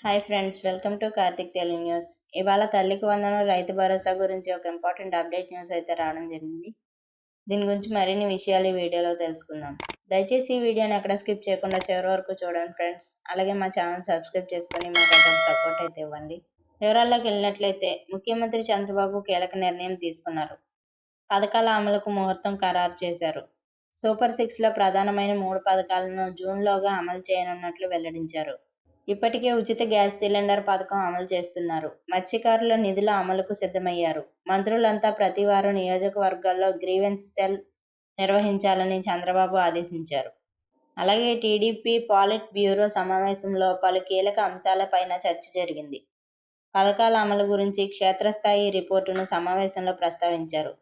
Hi friends, welcome to Karthik Telugu news. ఇవాళ తల్లికి వందనం రైతు భరోసా గురించి ఒక ఇంపార్టెంట్ అప్డేట్ న్యూస్ అయితే రావడం జరిగింది. దీని గురించి మరిన్ని విషయాలు ఈ వీడియోలో తెలుసుకుందాం. దయచేసి ఈ వీడియోని ఎక్కడ స్కిప్ చేయకుండా చివరి వరకు చూడండి ఫ్రెండ్స్. అలాగే మా ఛానల్ సబ్స్క్రైబ్ చేసుకుని మాకు సపోర్ట్ అయితే ఇవ్వండి. వివరాల్లోకి వెళ్ళినట్లయితే ముఖ్యమంత్రి చంద్రబాబు కీలక నిర్ణయం తీసుకున్నారు. పథకాల అమలుకు ముహూర్తం ఖరారు చేశారు. సూపర్ 6లో ప్రధానమైన 3 పథకాలను జూన్లోగా అమలు చేయనున్నట్లు వెల్లడించారు. ఇప్పటికే ఉచిత గ్యాస్ సిలిండర్ పథకం అమలు చేస్తున్నారు. మత్స్యకారుల నిధుల అమలుకు సిద్ధమయ్యారు. మంత్రులంతా ప్రతి వారం నియోజకవర్గాల్లో గ్రీవెన్స్ సెల్ నిర్వహించాలని చంద్రబాబు ఆదేశించారు. అలాగే టీడీపీ పాలిట్ బ్యూరో సమావేశంలో పలు కీలక అంశాలపైన చర్చ జరిగింది. పథకాల అమలు గురించి క్షేత్రస్థాయి రిపోర్టును సమావేశంలో ప్రస్తావించారు.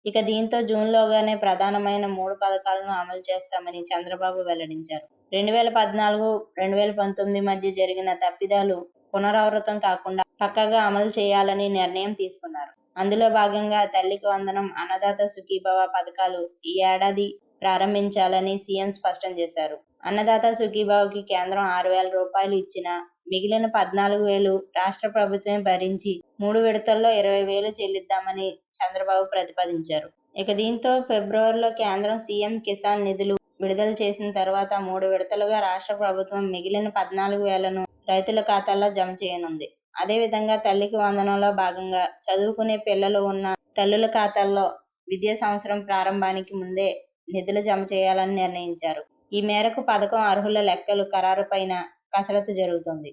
ఇక దీంతో జూన్లోగానే ప్రధానమైన 3 పథకాలను అమలు చేస్తామని చంద్రబాబు వెల్లడించారు. 2014-2019 మధ్య జరిగిన తప్పిదాలు పునరావృతం కాకుండా పక్కాగా అమలు చేయాలని నిర్ణయం తీసుకున్నారు. అందులో భాగంగా తల్లికి వందనం, అన్నదాత సుఖీభవ పథకాలు ఈ ఏడాది ప్రారంభించాలని సీఎం స్పష్టం చేశారు. అన్నదాత సుఖీభవకి కేంద్రం 6,000 రూపాయలు ఇచ్చినా మిగిలిన 14,000 రాష్ట్ర ప్రభుత్వమే భరించి 3 విడతల్లో 20,000 చెల్లిద్దామని చంద్రబాబు ప్రతిపాదించారు. ఇక దీంతో ఫిబ్రవరిలో కేంద్రం సీఎం కిసాన్ నిధులు విడుదల చేసిన తర్వాత 3 విడతలుగా రాష్ట్ర ప్రభుత్వం మిగిలిన 14,000ను రైతుల ఖాతాల్లో జమ చేయనుంది. అదేవిధంగా తల్లికి వందనంలో భాగంగా చదువుకునే పిల్లలు ఉన్న తల్లుల ఖాతాల్లో విద్యా సంవత్సరం ప్రారంభానికి ముందే నిధులు జమ చేయాలని నిర్ణయించారు. ఈ మేరకు పథకం అర్హుల లెక్కలు ఖరారుపైన కసరత్తు జరుగుతోంది.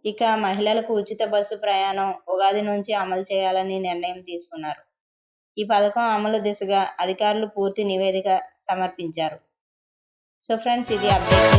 ఇక మహిళలకు ఉచిత బస్సు ప్రయాణం ఉగాది నుంచి అమలు చేయాలని నిర్ణయం తీసుకున్నారు. ఈ పథకం అమలు దిశగా అధికారులు పూర్తి నివేదిక సమర్పించారు. సో ఫ్రెండ్స్, ఇది అప్డేట్.